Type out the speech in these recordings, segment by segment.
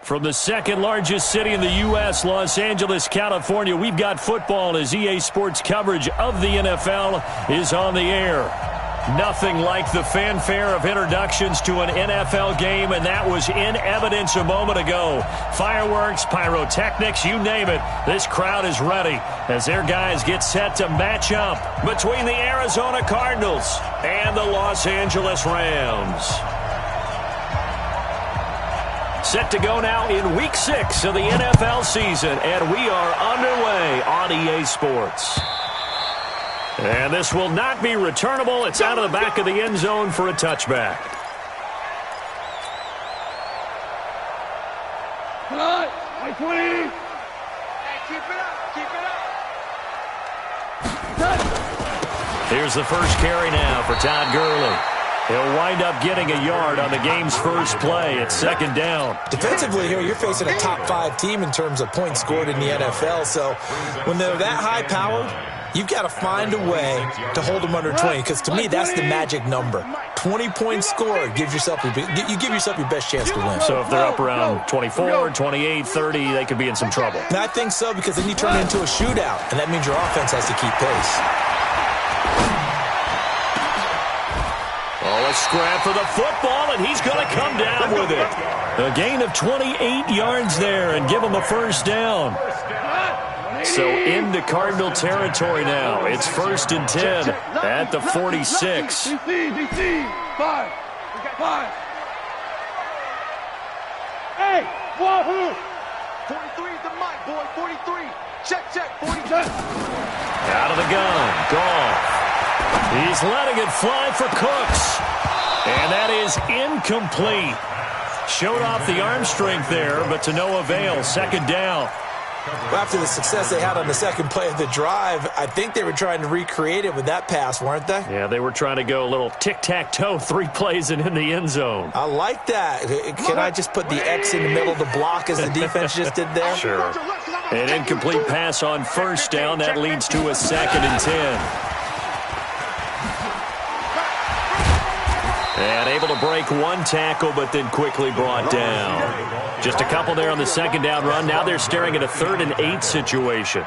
From the second largest city in the U.S., Los Angeles, California, we've got football as EA Sports coverage of the NFL is on the air. Nothing like the fanfare of introductions to an NFL game, and that was in evidence a moment ago. Fireworks, pyrotechnics, you name it. This crowd is ready as their guys get set to match up between the Arizona Cardinals and the Los Angeles Rams. Set to go now in Week 6 of the NFL season, and we are underway on EA Sports. And this will not be returnable. It's out of the back of the end zone for a touchback. Come on, 20. Hey, keep it up. Here's the first carry now for Todd Gurley. He'll wind up getting a yard on the game's first play. It's second down. Defensively here, you're facing a top-5 team in terms of points scored in the NFL. So when they're that high-powered, you've got to find a way to hold them under 20, because to me, that's the magic number. 20 points scored gives yourself you give yourself your best chance to win. So if they're up around 24, 28, 30, they could be in some trouble. And I think so, because then you turn it into a shootout, and that means your offense has to keep pace. Oh, a scrap for the football, and he's going to come down with it. A gain of 28 yards there and give him a first down. So into Cardinal territory now. It's 1st and 10 at the 46. DC, 5. Hey, wahoo! 43 is the mic, boy, 43. Check, 43. Out of the gun, Gauntl3t. He's letting it fly for Cooks. And that is incomplete. Showed off the arm strength there, but to no avail. Second down. Well, after the success they had on the second play of the drive, I think they were trying to recreate it with that pass, weren't they? Yeah, they were trying to go a little tic-tac-toe, 3 plays and in the end zone. I like that. Can I just put the X in the middle of the block as the defense just did there? Sure. An incomplete pass on first down. That leads to a 2nd and 10. And able to break one tackle, but then quickly brought down. Just a couple there on the second down run. Now they're staring at a 3rd and 8 situation.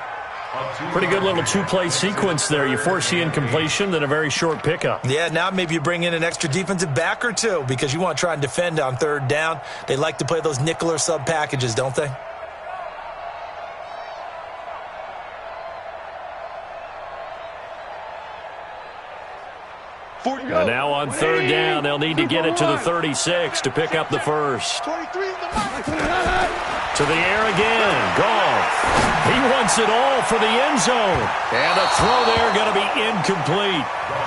Pretty good little 2-play sequence there. You force the incompletion, then a very short pickup. Yeah, now maybe you bring in an extra defensive back or two, because you want to try and defend on 3rd down. They like to play those nickel or sub packages, don't they? And now on 3rd down, they'll need to get it to the 36 to pick up the first. To the air again. Gauntl3t. He wants it all for the end zone. And the throw there going to be incomplete.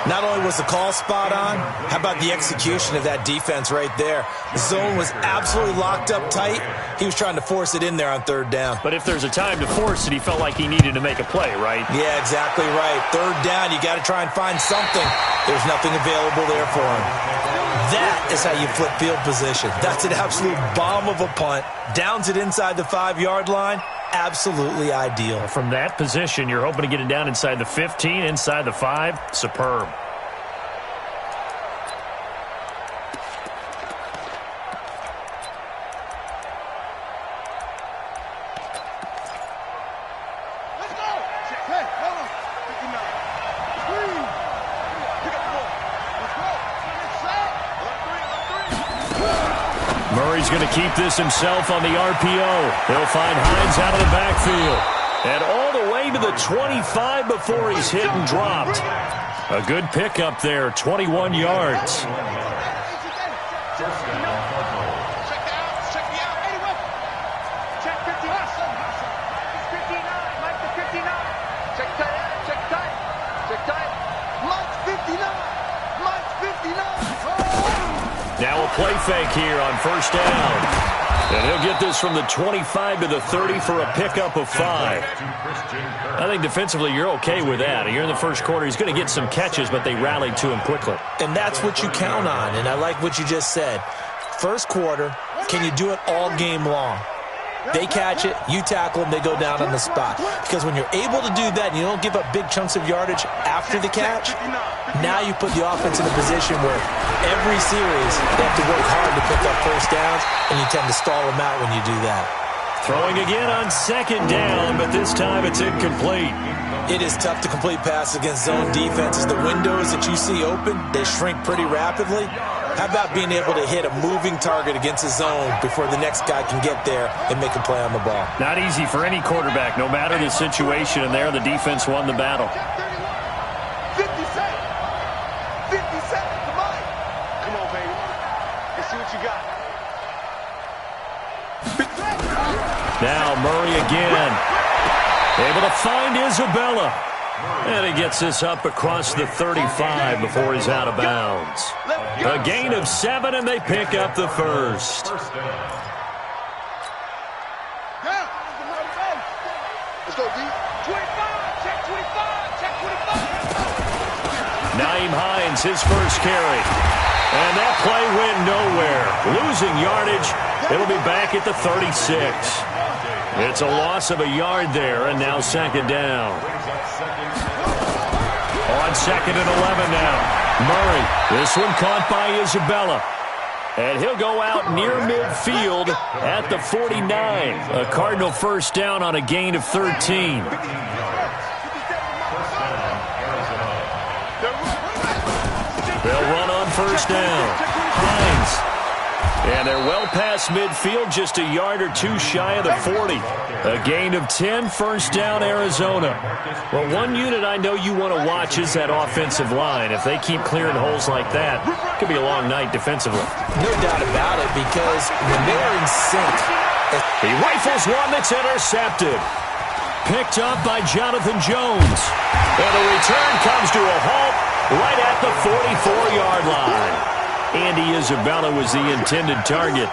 Not only was the call spot on, how about the execution of that defense right there? The zone was absolutely locked up tight. He was trying to force it in there on 3rd down. But if there's a time to force it, he felt like he needed to make a play, right? Yeah, exactly right. 3rd down, you got to try and find something. There's nothing available there for him. That is how you flip field position. That's an absolute bomb of a punt. Downs it inside the 5-yard line. Absolutely ideal. From that position, you're hoping to get it down inside the 15, inside the 5. Superb. Murray's going to keep this himself on the RPO. He'll find Hines out of the backfield. And all the way to the 25 before he's hit and dropped. A good pickup there, 21 yards. Now a play fake here on 1st down. And he'll get this from the 25 to the 30 for a pickup of 5. I think defensively you're okay with that. You're in the first quarter. He's going to get some catches, but they rallied to him quickly. And that's what you count on, and I like what you just said. First quarter, can you do it all game long? They catch it, you tackle them, they go down on the spot. Because when you're able to do that and you don't give up big chunks of yardage after the catch, now you put the offense in a position where every series, they have to work hard to pick up first downs, and you tend to stall them out when you do that. Throwing again on second down, but this time it's incomplete. It is tough to complete passes against zone defenses. The windows that you see open, they shrink pretty rapidly. How about being able to hit a moving target against a zone before the next guy can get there and make a play on the ball? Not easy for any quarterback, no matter the situation, and there the defense won the battle. 50 seconds. 50 seconds. Come on. Come on, baby. Let's see what you got. Now Murray again. Able to find Isabella. And he gets this up across the 35 before he's out of bounds. A gain of 7, and they pick up the first. Let's go, D. 25. Check 25. Check 25. Naeem Hines, his first carry. And that play went nowhere. Losing yardage. It'll be back at the 36. It's a loss of a yard there, and now second down. On second and 11 now. Murray, this one caught by Isabella. And he'll go out near midfield at the 49. A Cardinal first down on a gain of 13. They'll run on first down. Hines. And they're well past midfield, just a yard or two shy of the 40. A gain of 10, first down, Arizona. Well, one unit I know you want to watch is that offensive line. If they keep clearing holes like that, it could be a long night defensively. No doubt about it, because when they're in sync, he rifles one that's intercepted. Picked up by Jonathan Jones. And the return comes to a halt right at the 44-yard line. Andy Isabella was the intended target.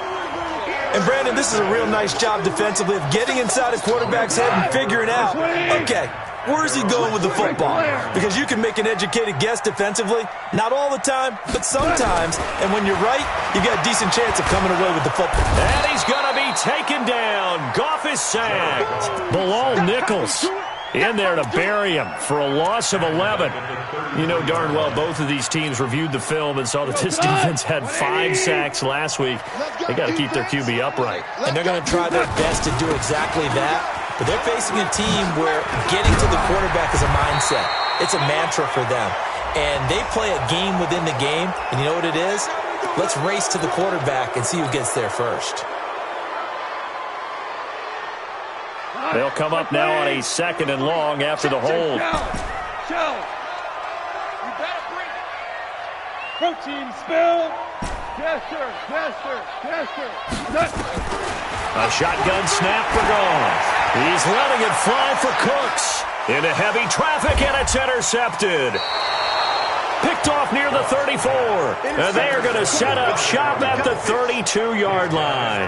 And, Brandon, this is a real nice job defensively of getting inside a quarterback's head and figuring out, okay, where is he going with the football? Because you can make an educated guess defensively. Not all the time, but sometimes. And when you're right, you got a decent chance of coming away with the football. And he's going to be taken down. Goff is sacked. Bilal Nichols in there to bury him for a loss of 11. You know darn well both of these teams reviewed the film and saw that this defense had 5 sacks last week. They got to keep their QB upright. And they're going to try their best to do exactly that. But they're facing a team where getting to the quarterback is a mindset. It's a mantra for them. And they play a game within the game. And you know what it is? Let's race to the quarterback and see who gets there first. They'll come up now on a second and long after the hold. Shell. You better bring it. Protein spill. Yes, sir. Yes, sir. Yes, sir. A shotgun snap for Goff. He's letting it fly for Cooks. Into heavy traffic, and it's intercepted. Picked off near the 34. And they are going to set up shop at the 32-yard line.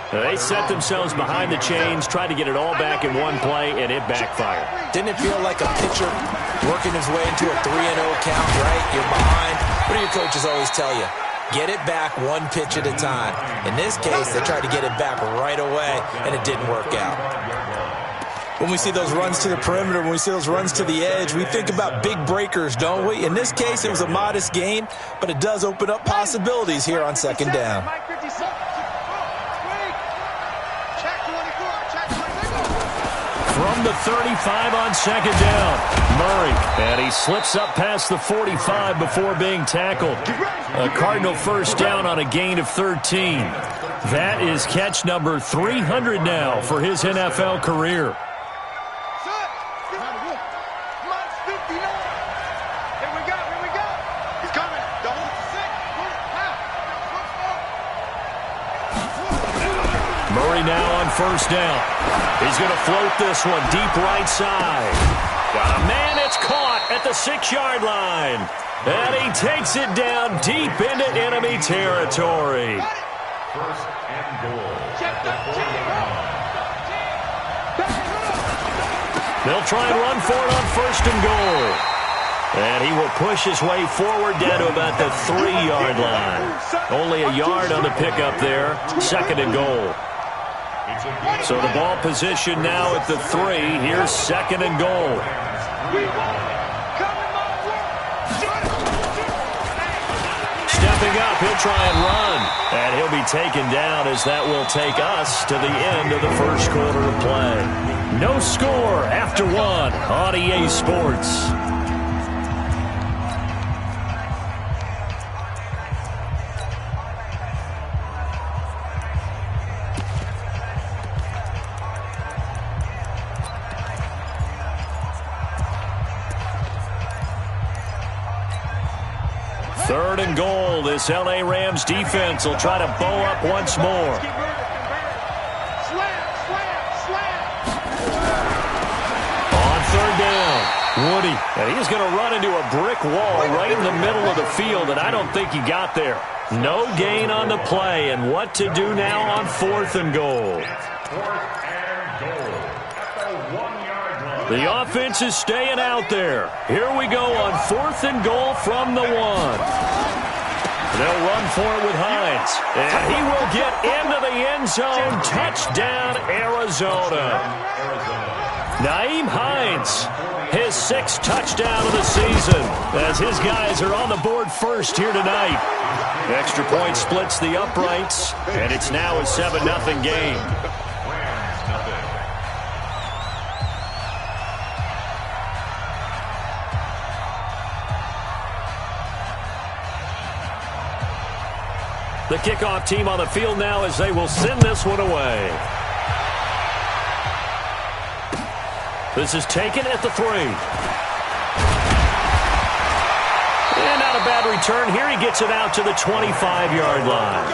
They set themselves behind the chains, tried to get it all back in one play, and it backfired. Didn't it feel like a pitcher working his way into a 3-0 count, right? You're behind. What do your coaches always tell you? Get it back one pitch at a time. In this case, they tried to get it back right away, and it didn't work out. When we see those runs to the perimeter, when we see those runs to the edge, we think about big breakers, don't we? In this case, it was a modest gain, but it does open up possibilities here on second down. From the 35 on second down, Murray. And he slips up past the 45 before being tackled. A Cardinal first down on a gain of 13. That is catch number 300 now for his NFL career. Murray now on first down. He's going to float this one deep right side. Got a man, it's caught at the 6-yard line. And he takes it down deep into enemy territory. First and goal. They'll try and run for it on first and goal. And he will push his way forward down to about the 3-yard line. Only a yard on the pickup there. Second and goal. So the ball position now at the 3. Here's second and goal. stepping up. He'll try and run. And he'll be taken down as that will take us to the end of the first quarter of play. No score after one on EA Sports. Third and goal. This L.A. Rams defense will try to bow up once more. On third down, Woody. And he's going to run into a brick wall right in the middle of the field, and I don't think he got there. No gain on the play, and what to do now on fourth and goal. The offense is staying out there. Here we go on fourth and goal from the one. They'll run for it with Hines. And he will get into the end zone. Touchdown, Arizona. Nyheim Hines, his sixth touchdown of the season, as his guys are on the board first here tonight. Extra point splits the uprights, and it's now a 7-0 game. The kickoff team on the field now as they will send this one away. This is taken at the 3. And not a bad return here. He gets it out to the 25-yard line.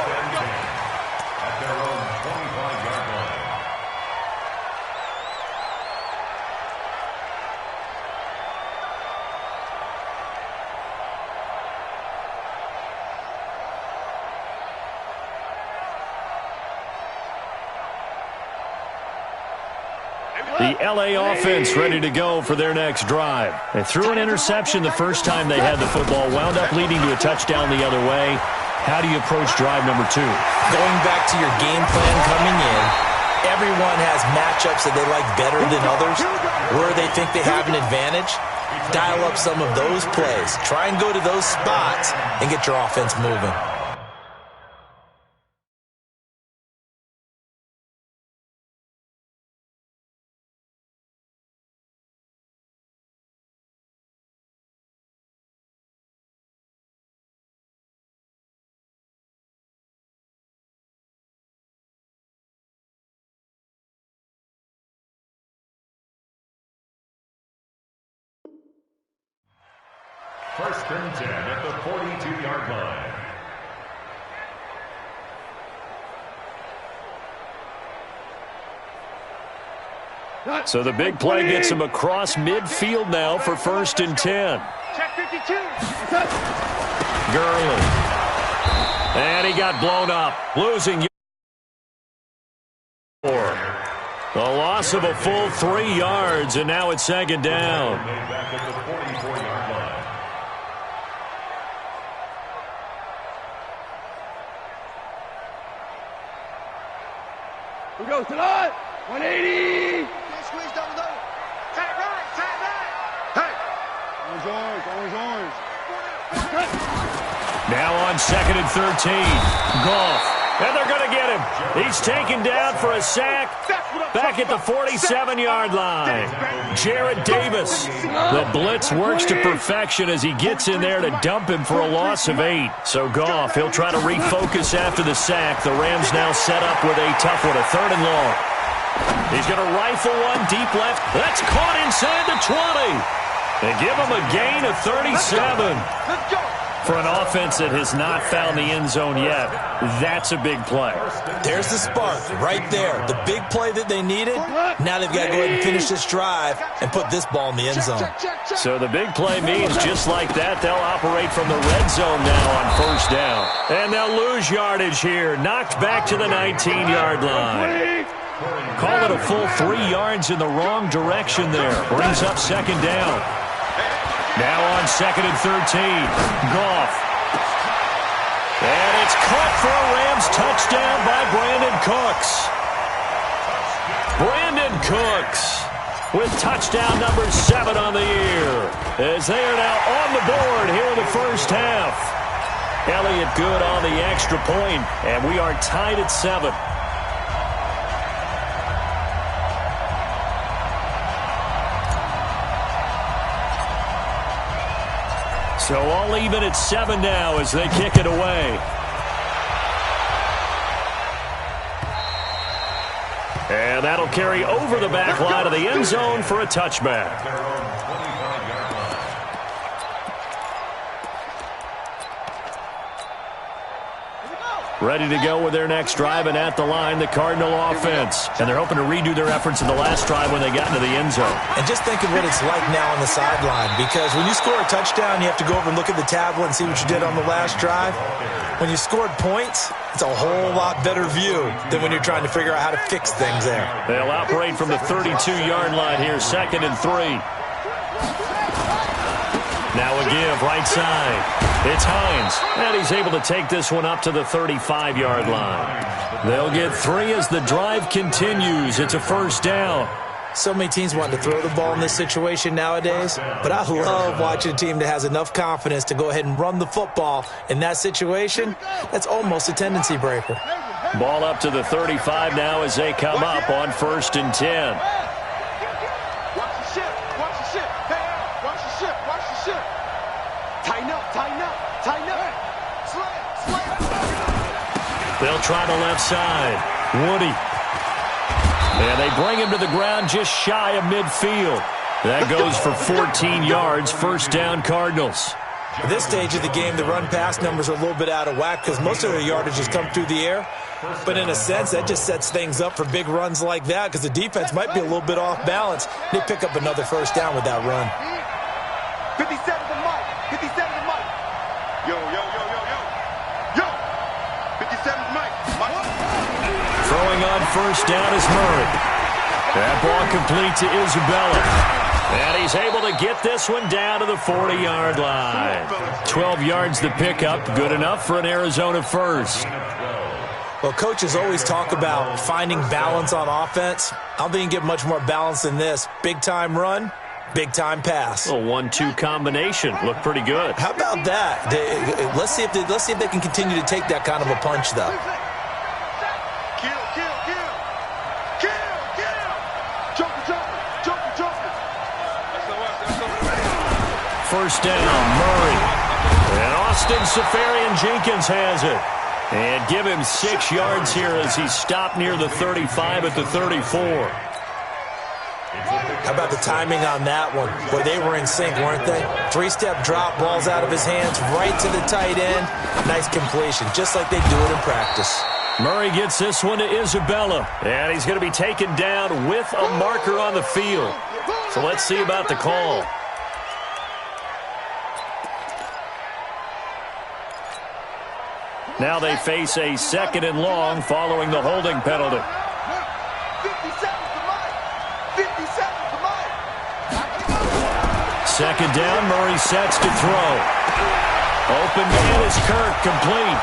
The L.A. offense ready to go for their next drive. They threw an interception the first time they had the football, wound up leading to a touchdown the other way. How do you approach drive number 2? Going back to your game plan coming in, everyone has matchups that they like better than others. Where they think they have an advantage, dial up some of those plays. Try and go to those spots and get your offense moving. First and 10 at the 42-yard line. So the big play gets him across midfield now for first and 10. Check 52. Gurley. And he got blown up, losing. The loss of a full 3 yards, and now it's second down. Back at the 44-yard line. Who goes to that? 180. Squeeze down the middle. Tight right, tight right. Hey. Orange. Now on second and 13. Goff. And they're going to get him. He's taken down for a sack back at the 47-yard line. Jared Davis. The blitz works to perfection as he gets in there to dump him for a loss of 8. So Goff, he'll try to refocus after the sack. The Rams now set up with a tough one, a third and long. He's going to rifle one deep left. That's caught inside the 20. They give him a gain of 37. Let's go. For an offense that has not found the end zone yet, that's a big play. There's the spark right there. The big play that they needed. Now they've got to go ahead and finish this drive and put this ball in the end zone. So the big play means just like that, they'll operate from the red zone now on first down. And they'll lose yardage here. Knocked back to the 19-yard line. Call it a full 3 yards in the wrong direction there. Brings up second down. Now on second and 13. Goff. And it's caught for a Rams touchdown by Brandon Cooks. Brandon Cooks with touchdown number 7 on the year, as they are now on the board here in the first half. Elliott good on the extra point, and we are tied at 7. So all even at 7 now as they kick it away. And that'll carry over the back line of the end zone for a touchback. Ready to go with their next drive, and at the line, the Cardinal offense. And they're hoping to redo their efforts in the last drive when they got into the end zone. And just think of what it's like now on the sideline, because when you score a touchdown, you have to go over and look at the tablet and see what you did on the last drive. When you scored points, it's a whole lot better view than when you're trying to figure out how to fix things there. They'll operate from the 32-yard line here, 2nd and 3. Now a give, right side. It's Hines, and he's able to take this one up to the 35-yard line. They'll get 3 as the drive continues. It's a first down. So many teams want to throw the ball in this situation nowadays, but I love watching a team that has enough confidence to go ahead and run the football. In that situation, that's almost a tendency breaker. Ball up to the 35 now as they come up on 1st and 10. They'll try the left side. Woody. And they bring him to the ground just shy of midfield. That goes for 14 yards. First down, Cardinals. At this stage of the game, the run-pass numbers are a little bit out of whack because most of their yardage has come through the air. But in a sense, that just sets things up for big runs like that because the defense might be a little bit off balance. They pick up another first down with that run. 57 to Mike. 57 to Mike. Yo, yo, yo, yo, yo. Yo. 57 to Mike. Throwing on first down is Murray. That ball complete to Isabella. And he's able to get this one down to the 40-yard line. 12 yards the pickup. Good enough for an Arizona first. Well, coaches always talk about finding balance on offense. I don't think you can get much more balance than this. Big-time run, big-time pass. A 1-2 combination. Looked pretty good. How about that? Let's see if they can continue to take that kind of a punch, though. First down, Murray. And Austin Safarian-Jenkins has it. And give him 6 yards here as he stopped near the 35 at the 34. How about the timing on that one? Boy, they were in sync, weren't they? 3-step drop, balls out of his hands, right to the tight end. Nice completion, just like they do it in practice. Murray gets this one to Isabella. And he's going to be taken down with a marker on the field. So let's see about the call. Now they face a 2nd and long following the holding penalty. 57 to Mike. 57 to Mike. 2nd down, Murray sets to throw. Open man is Kirk, complete.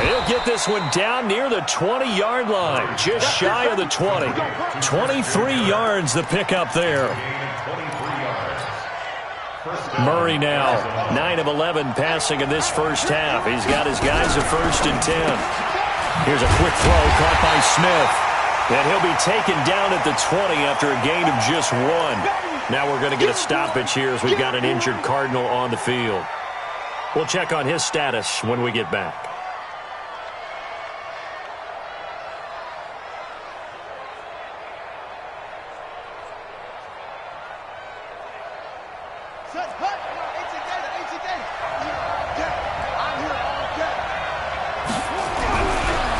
And he'll get this one down near the 20-yard line, just shy of the 20. 23 yards the pickup there. Murray now, 9 of 11 passing in this first half. He's got his guys at 1st and 10. Here's a quick throw caught by Smith. And he'll be taken down at the 20 after a gain of just 1. Now we're going to get a stoppage here as we've got an injured Cardinal on the field. We'll check on his status when we get back.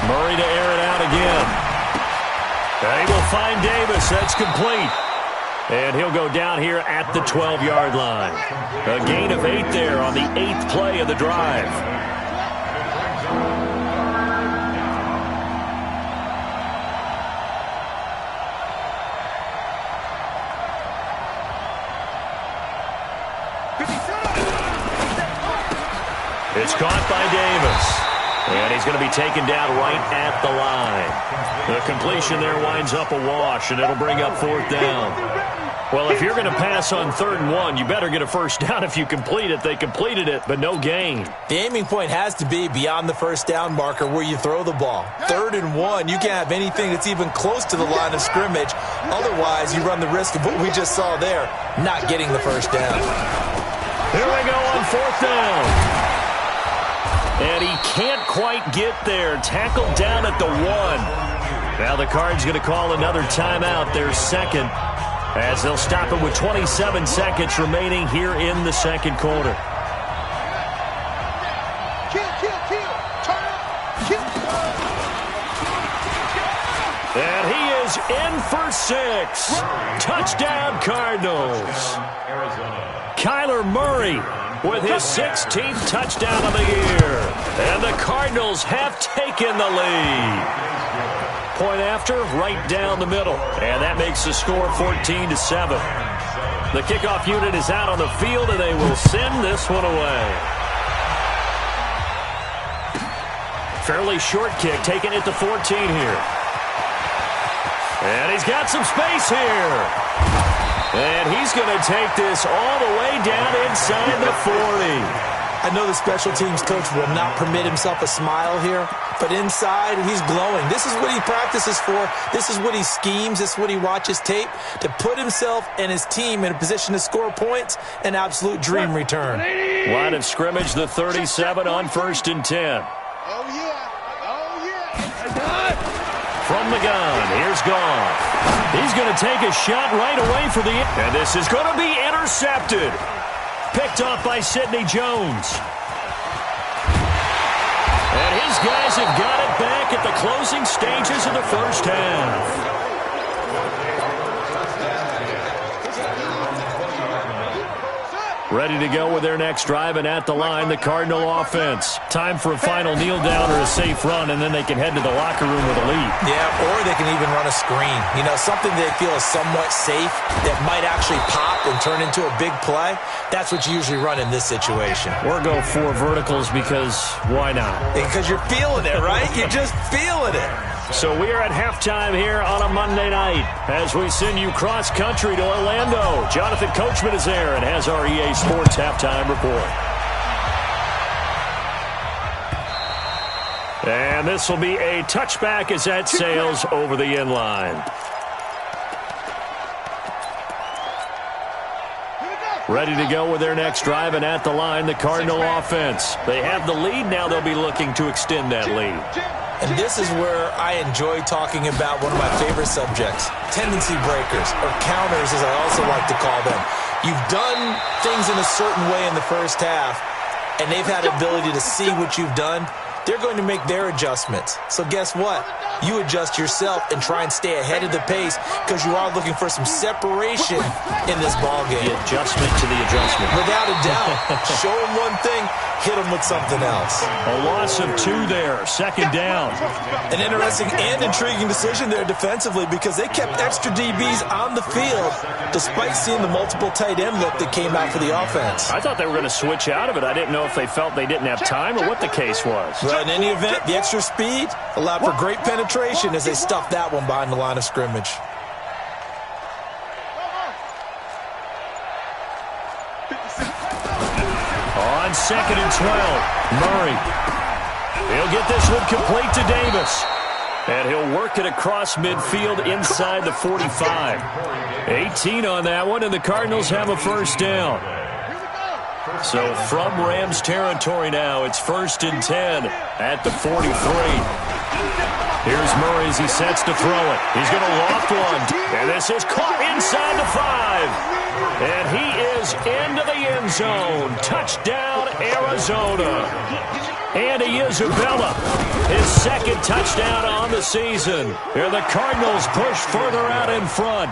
Murray to air it out again. They will find Davis. That's complete. And he'll go down here at the 12-yard line. A gain of 8 there on the 8th play of the drive. It's caught by Davis. And he's going to be taken down right at the line. The completion there winds up a wash, and it'll bring up 4th down. Well, if you're going to pass on 3rd and 1, you better get a first down if you complete it. They completed it, but no gain. The aiming point has to be beyond the first down marker where you throw the ball. 3rd and 1, you can't have anything that's even close to the line of scrimmage. Otherwise, you run the risk of what we just saw there, not getting the first down. Here we go on 4th down. And he can't quite get there. Tackled down at the 1. Now the Cards going to call another timeout, their second, as they'll stop it with 27 seconds remaining here in the second quarter. And he is in for 6. Touchdown, Cardinals. Kyler Murray with his 16th touchdown of the year. And the Cardinals have taken the lead. Point after, right down the middle. And that makes the score 14-7. The kickoff unit is out on the field, and they will send this one away. Fairly short kick, taking it to 14 here. And he's got some space here. And he's going to take this all the way down inside the 40. I know the special teams coach will not permit himself a smile here, but inside, he's glowing. This is what he practices for. This is what he schemes. This is what he watches tape to put himself and his team in a position to score points. An absolute dream return. Line of scrimmage, the 37 on 1st and 10. Oh, yeah. Oh, yeah. From the gun, here's Gauntl. He's going to take a shot right away for the... And this is going to be intercepted. Picked off by Sidney Jones. And his guys have got it back at the closing stages of the first half. Ready to go with their next drive, and at the line, the Cardinal offense. Time for a final kneel down or a safe run, and then they can head to the locker room with a lead. Yeah, or they can even run a screen. You know, something they feel is somewhat safe that might actually pop and turn into a big play. That's what you usually run in this situation. Or go 4 verticals because why not? Because you're feeling it, right? You're just feeling it. So we are at halftime here on a Monday night as we send you cross-country to Orlando. Jonathan Coachman is there and has our EA Sports halftime report. And this will be a touchback as that sails over the end line. Ready to go with their next drive, and at the line, the Cardinal offense. They have the lead. Now they'll be looking to extend that lead. And this is where I enjoy talking about one of my favorite subjects, tendency breakers, or counters as I also like to call them. You've done things in a certain way in the first half, and they've had the ability to see what you've done. They're going to make their adjustments. So guess what? You adjust yourself and try and stay ahead of the pace because you are looking for some separation in this ballgame. The adjustment to the adjustment. Without a doubt. Show them one thing, hit them with something else. A loss of 2 there, second down. An interesting and intriguing decision there defensively because they kept extra DBs on the field despite seeing the multiple tight end look that came out for the offense. I thought they were going to switch out of it. I didn't know if they felt they didn't have time or what the case was. Well, in any event, the extra speed allowed for great penetration as they stuffed that one behind the line of scrimmage. On 2nd and 12, Murray. He'll get this one complete to Davis. And he'll work it across midfield inside the 45. 18 on that one, and the Cardinals have a first down. So from Rams territory now, it's 1st and 10 at the 43. Here's Murray as he sets to throw it. He's going to loft one. And this is caught inside the 5. And he is into the end zone. Touchdown, Arizona. Andy Isabella, his 2nd touchdown on the season. And the Cardinals push further out in front.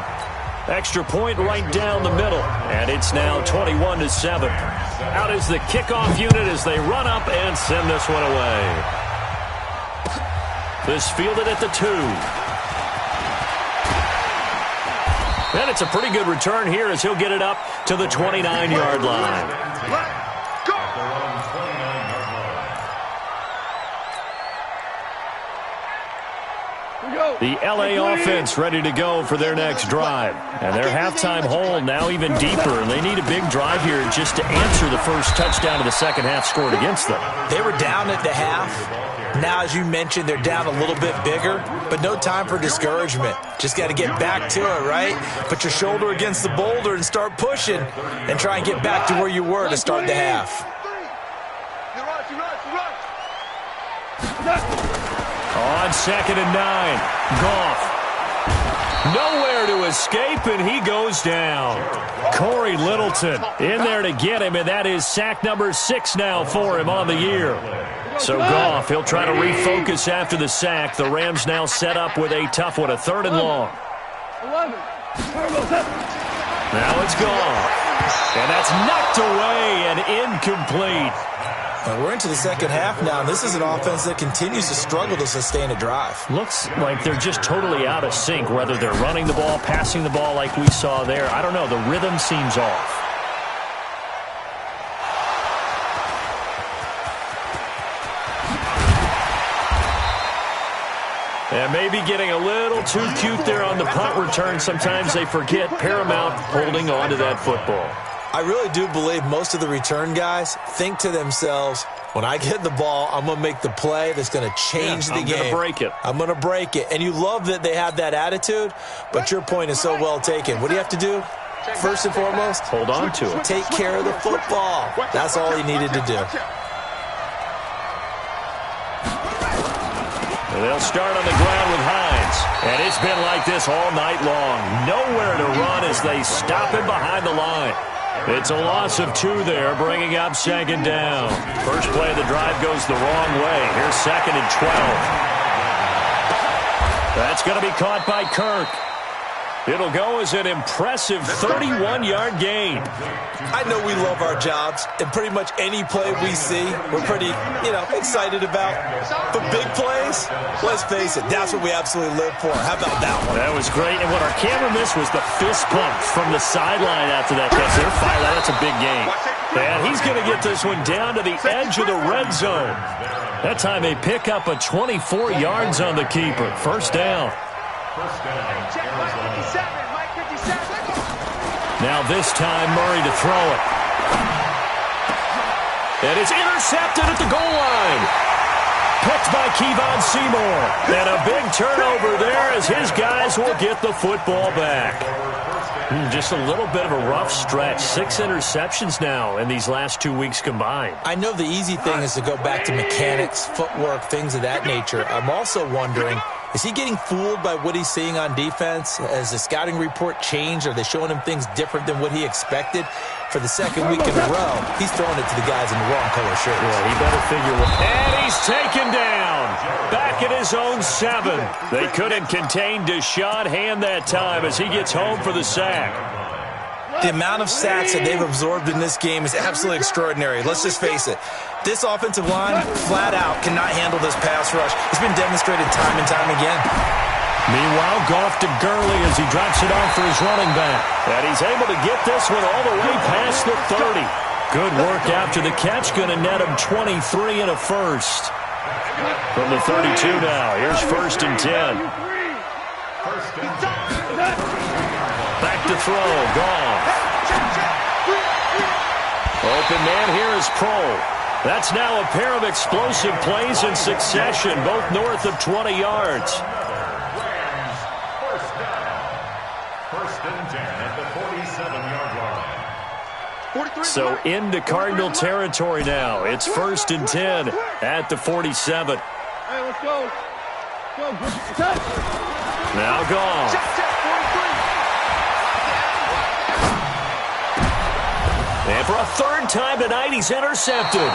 Extra point right down the middle. And it's now 21-7. Out is the kickoff unit as they run up and send this one away. This fielded at the 2. And it's a pretty good return here as he'll get it up to the 29-yard line. The LA offense ready to go for their next drive. And their halftime hole now even deeper. And they need a big drive here just to answer the first touchdown of the second half scored against them. They were down at the half. Now, as you mentioned, they're down a little bit bigger, but no time for discouragement. Just got to get back to it, right? Put your shoulder against the boulder and start pushing and try and get back to where you were to start the half. On 2nd and 9, Goff. Nowhere to escape, and he goes down. Corey Littleton in there to get him, and that is sack number 6 now for him on the year. So Goff, he'll try to refocus after the sack. The Rams now set up with a tough one, a 3rd and long. Now it's Goff. And that's knocked away and incomplete. We're into the second half now, and this is an offense that continues to struggle to sustain a drive. Looks like they're just totally out of sync, whether they're running the ball, passing the ball like we saw there. I don't know. The rhythm seems off. And maybe getting a little too cute there on the punt return. Sometimes they forget paramount holding on to that football. I really do believe most of the return guys think to themselves, when I get the ball, I'm going to make the play that's going to change the game. I'm going to break it. I'm going to break it. And you love that they have that attitude, but your point is so well taken. What do you have to do? First and foremost, hold on to it. Take care of the football. That's all he needed to do. They'll start on the ground with Hines. And it's been like this all night long. Nowhere to run as they stop him behind the line. It's a loss of 2 there, bringing up 2nd down. First play of the drive goes the wrong way. Here's 2nd and 12. That's going to be caught by Kirk. It'll go as an impressive 31-yard gain. I know we love our jobs, and pretty much any play we see, we're pretty, excited about. But big plays, let's face it, that's what we absolutely live for. How about that one? That was great, and what our camera missed was the fist pump from the sideline after that catch. They're fired out. That's a big gain. And he's going to get this one down to the edge of the red zone. That time they pick up a 24 yards on the keeper. First down. Now this time Murray to throw it. And it's intercepted at the goal line. Picked by Kevon Seymour. And a big turnover there as his guys will get the football back. Just a little bit of a rough stretch. 6 interceptions now in these last 2 weeks combined. I know the easy thing is to go back to mechanics, footwork, things of that nature. I'm also wondering, is he getting fooled by what he's seeing on defense? Has the scouting report changed? Are they showing him things different than what he expected? For the second week in a row, he's throwing it to the guys in the wrong color shirts. Yeah, he better figure what. And he's taken down. Back at his own 7. They couldn't contain Deshaun Hand that time as he gets home for the sack. The amount of sacks that they've absorbed in this game is absolutely extraordinary. Let's just face it. This offensive line, flat out, cannot handle this pass rush. It's been demonstrated time and time again. Meanwhile, Goff to Gurley as he drops it off for his running back. And he's able to get this one all the way past the 30. Good work after the catch. Going to net him 23 and a first. From the 32 now. Here's 1st and 10. Back to throw. Goff. Open man here is Pro. That's now a pair of explosive plays in succession, both north of 20 yards. First and 10 at the 47-yard line. So into Cardinal territory now. It's 1st and 10 at the 47. Hey, let's go. Now Goff. And for a 3rd time tonight, he's intercepted.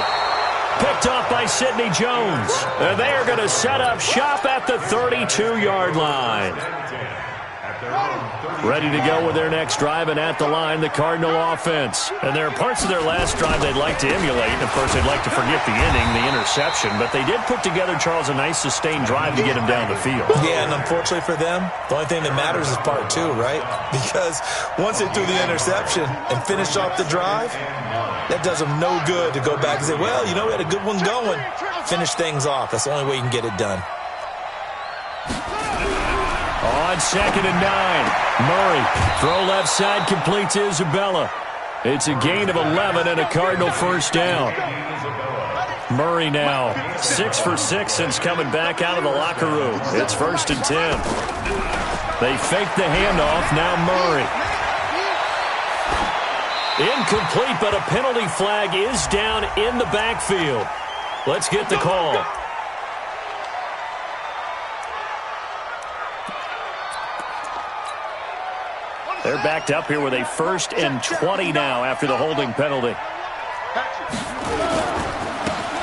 Picked off by Sidney Jones. And they are going to set up shop at the 32-yard line. Ready to go with their next drive, and at the line, the Cardinal offense. And there are parts of their last drive they'd like to emulate. And of course, they'd like to forget the inning, the interception. But they did put together, Charles, a nice sustained drive to get him down the field. Yeah, and unfortunately for them, the only thing that matters is part 2, right? Because once they threw the interception and finished off the drive, that does them no good to go back and say, well, we had a good one going. Finish things off. That's the only way you can get it done. on 2nd and 9. Murray, throw left side, completes Isabella. It's a gain of 11 and a Cardinal first down. Murray now 6 for 6 since coming back out of the locker room. It's 1st and 10. They fake the handoff. Now Murray. Incomplete, but a penalty flag is down in the backfield. Let's get the call. They're backed up here with a 1st and 20 now after the holding penalty.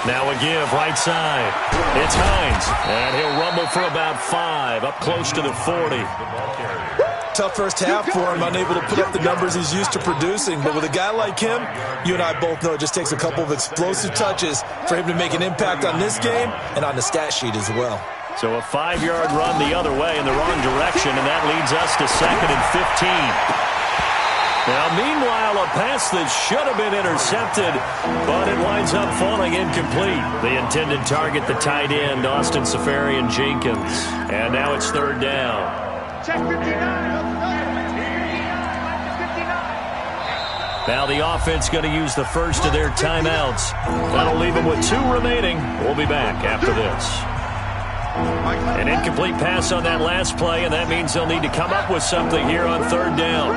Now a give, right side. It's Hines, and he'll rumble for about 5, up close to the 40. Tough first half for him, unable to put up the numbers he's used to producing. But with a guy like him, you and I both know it just takes a couple of explosive touches for him to make an impact on this game and on the stat sheet as well. So a 5-yard run the other way in the wrong direction, and that leads us to 2nd and 15. Now, meanwhile, a pass that should have been intercepted, but it winds up falling incomplete. The intended target, the tight end, Austin Safarian-Jenkins. And now it's 3rd down. Check 59. Now the offense going to use the first of their timeouts. That'll leave them with 2 remaining. We'll be back after this. An incomplete pass on that last play, and that means they'll need to come up with something here on 3rd down.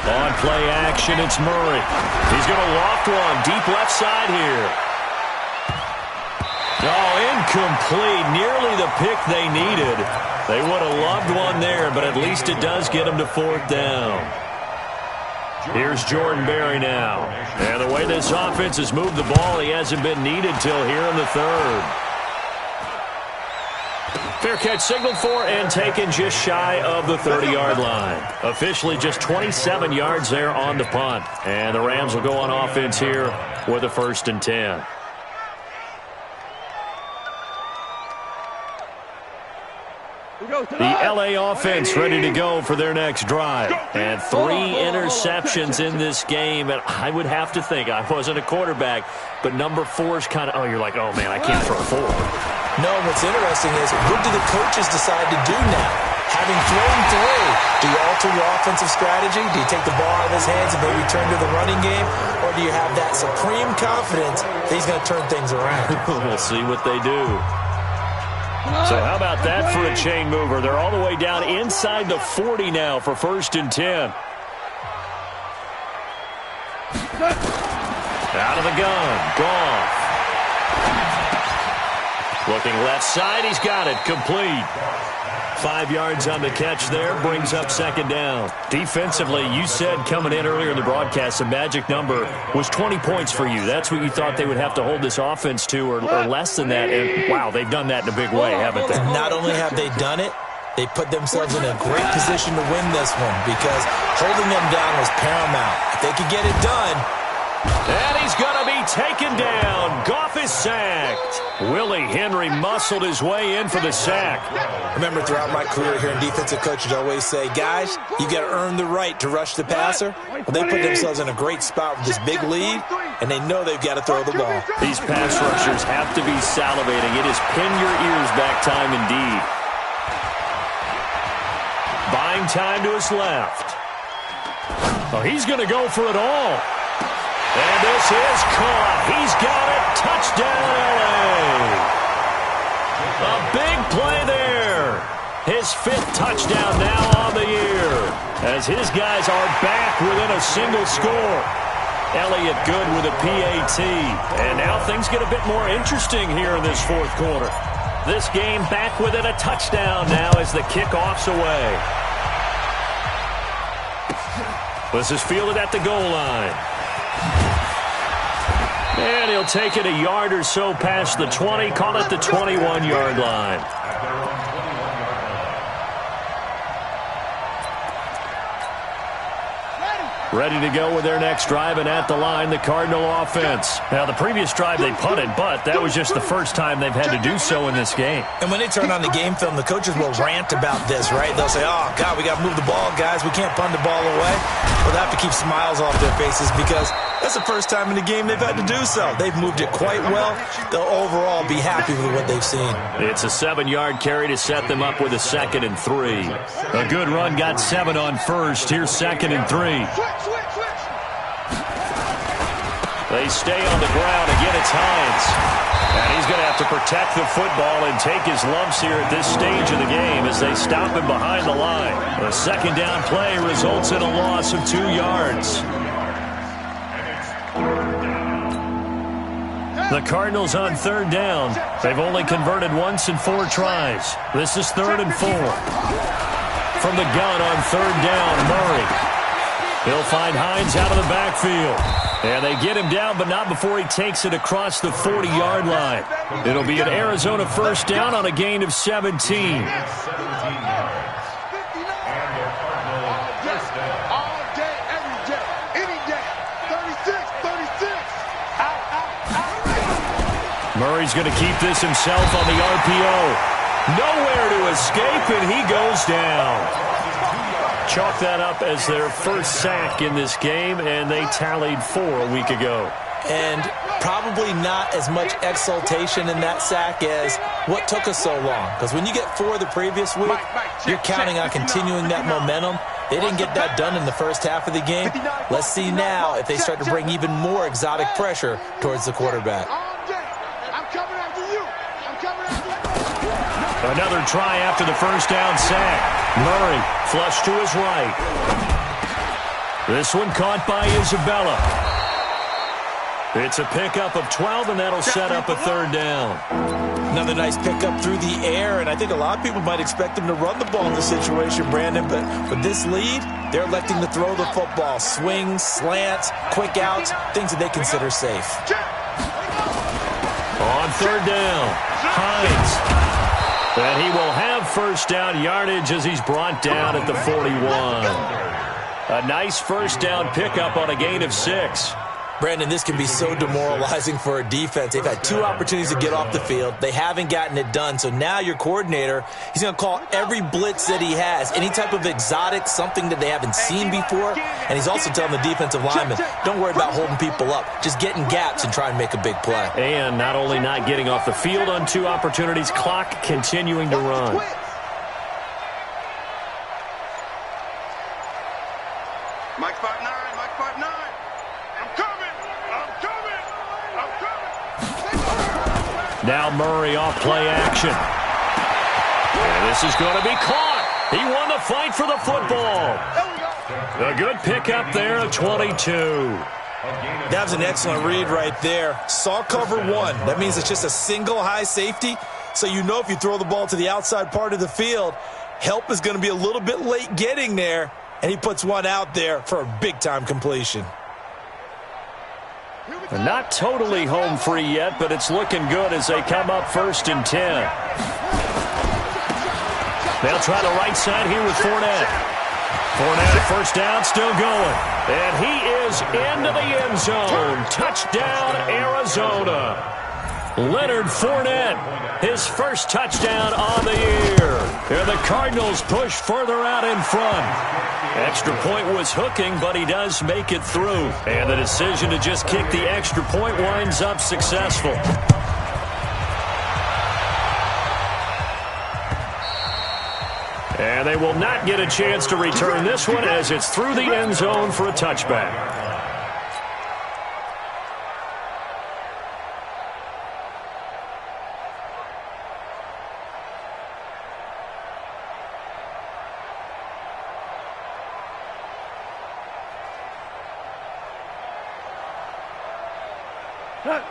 On play action, it's Murray. He's going to loft one deep left side here. Oh, incomplete. Nearly the pick they needed. They would have loved one there, but at least it does get them to 4th down. Here's Jordan Berry now. And the way this offense has moved the ball, he hasn't been needed till here in the 3rd. Fair catch signaled for and taken just shy of the 30-yard line. Officially just 27 yards there on the punt. And the Rams will go on offense here with a 1st and 10. The LA offense ready to go for their next drive. And 3 interceptions in this game. And I would have to think, I wasn't a quarterback, but number 4 is kind of, you're like, oh, man, I can't throw 4. No, what's interesting is, what do the coaches decide to do now? Having thrown 3, do you alter your offensive strategy? Do you take the ball out of his hands and maybe turn to the running game? Or do you have that supreme confidence that he's going to turn things around? We'll see what they do. So how about that for a chain mover? They're all the way down inside the 40 now for 1st and 10. Out of the gun. Goff. Looking left side. He's got it. Complete. 5 yards on the catch there. Brings up 2nd down. Defensively, you said coming in earlier in the broadcast, the magic number was 20 points for you. That's what you thought they would have to hold this offense to, or less than that. And, wow, they've done that in a big way, haven't they? And not only have they done it, they put themselves in a great position to win this one because holding them down was paramount. If they could get it done. And he's going to be taken down. Goff is sacked. Willie Henry muscled his way in for the sack. Remember, throughout my career here in defensive coaches always say, guys, you got to earn the right to rush the passer. Well, they put themselves in a great spot with this big lead, and they know they've got to throw the ball. These pass rushers have to be salivating. It is pin your ears back time indeed. Buying time to his left. Oh, he's going to go for it all. And this is caught. He's got it. Touchdown, LA. A big play there. His 5th touchdown now on the year as his guys are back within a single score. Elliott good with a PAT. And now things get a bit more interesting here in this 4th quarter. This game back within a touchdown now as the kickoff's away. This is fielded at the goal line. And he'll take it a yard or so past the 20, call it the 21-yard line. Ready to go with their next drive, and at the line, the Cardinal offense. Now, the previous drive they punted, but that was just the first time they've had to do so in this game. And when they turn on the game film, the coaches will rant about this, right? They'll say, oh, God, we got to move the ball, guys. We can't punt the ball away. Well, they have to keep smiles off their faces because That's the first time in the game they've had to do so. They've moved it quite well. They'll overall be happy with what they've seen. It's a 7-yard carry to set them up with a 2nd and 3. A good run got 7 on first. Here's 2nd and 3. They stay on the ground. Again, it's Hines. And he's going to have to protect the football and take his lumps here at this stage of the game as they stop him behind the line. The 2nd down play results in a loss of 2 yards. The Cardinals on 3rd down. They've only converted once in 4 tries. This is 3rd and 4. From the gun on 3rd down, Murray. He'll find Hines out of the backfield. And they get him down, but not before he takes it across the 40-yard line. It'll be an Arizona 1st down on a gain of 17. Murray's going to keep this himself on the RPO. Nowhere to escape, and he goes down. Chalk that up as their first sack in this game, and they tallied 4 a week ago. And probably not as much exultation in that sack as what took us so long. Because when you get 4 the previous week, you're counting on continuing that momentum. They didn't get that done in the first half of the game. Let's see now if they start to bring even more exotic pressure towards the quarterback. Another try after the 1st down sack. Murray flush to his right. This one caught by Isabella. It's a pickup of 12, and that'll set up a 3rd down. Another nice pickup through the air, and I think a lot of people might expect him to run the ball in this situation, Brandon, but with this lead, they're electing to throw the football. Swings, slants, quick outs, things that they consider safe. On 3rd down, Hines. And he will have 1st down yardage as he's brought down at the 41. A nice 1st down pickup on a gain of 6. Brandon, this can be so demoralizing for a defense. They've had 2 opportunities to get off the field. They haven't gotten it done. So now your coordinator, he's going to call every blitz that he has, any type of exotic, something that they haven't seen before. And he's also telling the defensive linemen, don't worry about holding people up. Just get in gaps and try and make a big play. And not only not getting off the field on 2 opportunities, clock continuing to run. Mike 5'9", Mike 5'9". Now Murray off play action. And this is going to be caught. He won the fight for the football. A good pickup there at 22. That was an excellent read right there. Saw cover 1. That means it's just a single high safety. So you know if you throw the ball to the outside part of the field, help is going to be a little bit late getting there. And he puts one out there for a big-time completion. Not totally home free yet, but it's looking good as they come up 1st and 10. They'll try the right side here with Fournette. Fournette, 1st down, still going. And he is into the end zone. Touchdown, Arizona. Leonard Fournette, his 1st touchdown on the year. And the Cardinals push further out in front. Extra point was hooking, but he does make it through. And the decision to just kick the extra point winds up successful. And they will not get a chance to return this one as it's through the end zone for a touchback.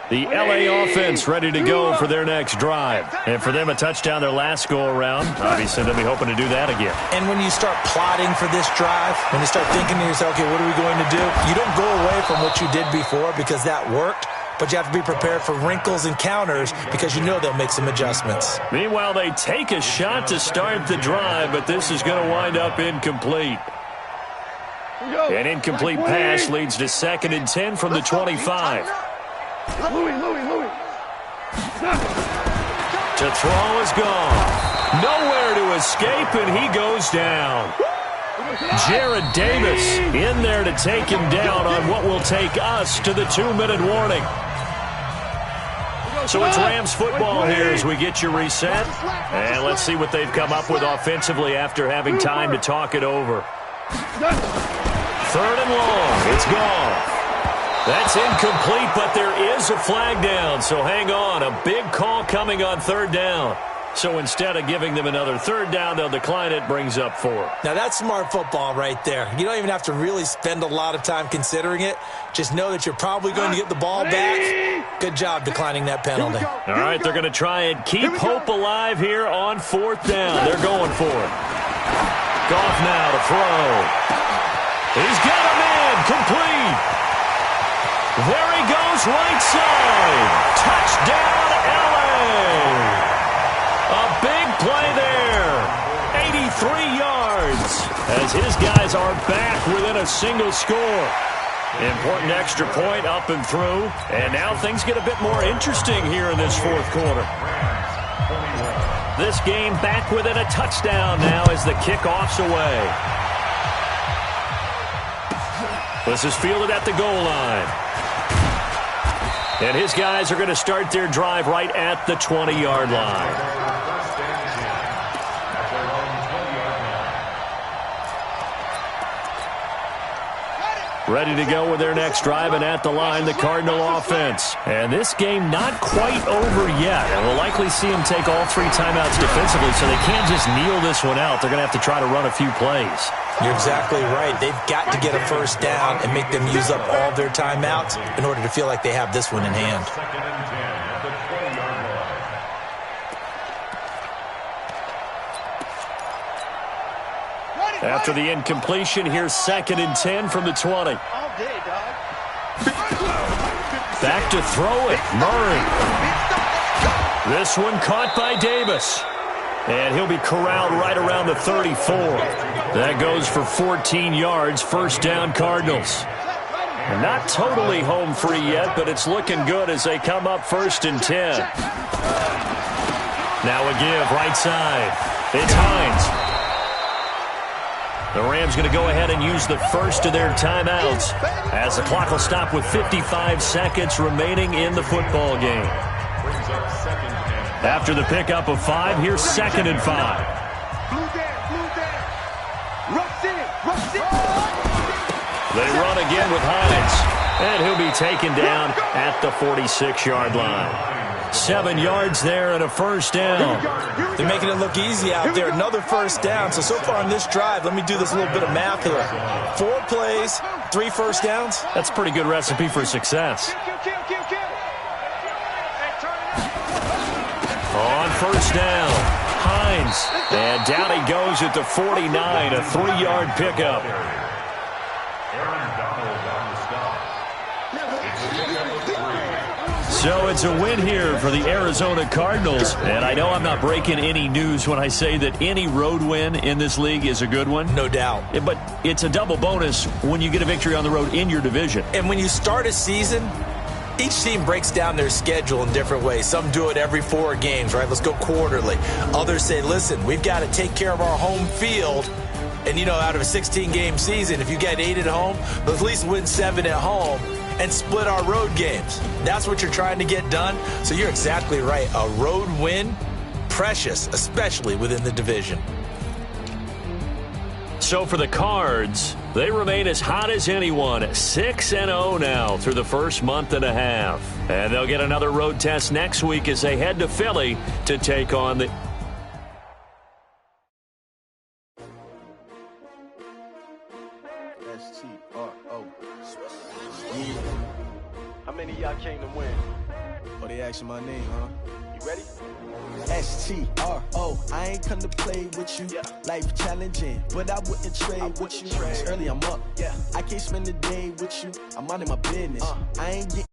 The LA offense ready to go for their next drive. And for them, a touchdown their last go-around. Obviously, they'll be hoping to do that again. And when you start plotting for this drive, when you start thinking to yourself, okay, what are we going to do? You don't go away from what you did before because that worked, but you have to be prepared for wrinkles and counters because you know they'll make some adjustments. Meanwhile, they take a shot to start the drive, but this is going to wind up incomplete. An incomplete pass leads to 2nd and 10 from the 25. Louis. To throw is gone. Nowhere to escape, and he goes down. Jared Davis in there to take him down on what will take us to the 2-minute warning. So it's Rams football here as we get you reset. And let's see what they've come up with offensively after having time to talk it over. 3rd and long. It's gone. That's incomplete, but there is a flag down. So hang on. A big call coming on 3rd down. So instead of giving them another 3rd down, they'll decline it, brings up 4. Now, that's smart football right there. You don't even have to really spend a lot of time considering it. Just know that you're probably going to get the ball back. Good job declining that penalty. All right, they're going to try and keep hope alive here on 4th down. They're going for it. Goff now to throw. He's got a man complete. There he goes, right side. Touchdown, L.A. A big play there. 83 yards as his guys are back within a single score. Important extra point up and through. And now things get a bit more interesting here in this 4th quarter. This game back within a touchdown now as the kickoff's away. This is fielded at the goal line. And his guys are going to start their drive right at the 20-yard line. Ready to go with their next drive, and at the line, the Cardinal offense. And this game not quite over yet. And we'll likely see them take all 3 timeouts defensively, so they can't just kneel this one out. They're going to have to try to run a few plays. You're exactly right. They've got to get a 1st down and make them use up all their timeouts in order to feel like they have this one in hand. After the incompletion, here's 2nd and 10 from the 20. Back to throw it, Murray. This one caught by Davis. And he'll be corralled right around the 34. That goes for 14 yards, 1st down Cardinals. And not totally home free yet, but it's looking good as they come up 1st and 10. Now a give, right side. It's Hines. The Rams going to go ahead and use the first of their timeouts as the clock will stop with 55 seconds remaining in the football game. After the pickup of 5, here's 2nd and 5. They run again with Hines, and he'll be taken down at the 46-yard line. 7 yards there and a 1st down. They're making it look easy out there. Another 1st down. So far on this drive, let me do this little bit of math here. 4 plays, 3 1st downs. That's a pretty good recipe for success. On 1st down, Hines. And down he goes at the 49, a 3-yard pickup. So it's a win here for the Arizona Cardinals. And I know I'm not breaking any news when I say that any road win in this league is a good one. No doubt. But it's a double bonus when you get a victory on the road in your division. And when you start a season, each team breaks down their schedule in different ways. Some do it every 4 games, right? Let's go quarterly. Others say, listen, we've got to take care of our home field. And, you know, out of a 16-game season, if you get 8 at home, let's at least win 7 at home and split our road games. That's what you're trying to get done. So you're exactly right. A road win, precious, especially within the division. So for the Cards, they remain as hot as anyone, 6-0 now through the first month and a half. And they'll get another road test next week as they head to Philly to take on the... How many of y'all came to win? Oh, they asking my name, huh? You ready? S-T-R-O, I ain't come to play with you. Yeah. Life challenging, but I wouldn't trade with you. It's early, I'm up. Yeah. I can't spend the day with you. I'm minding my business. I ain't getting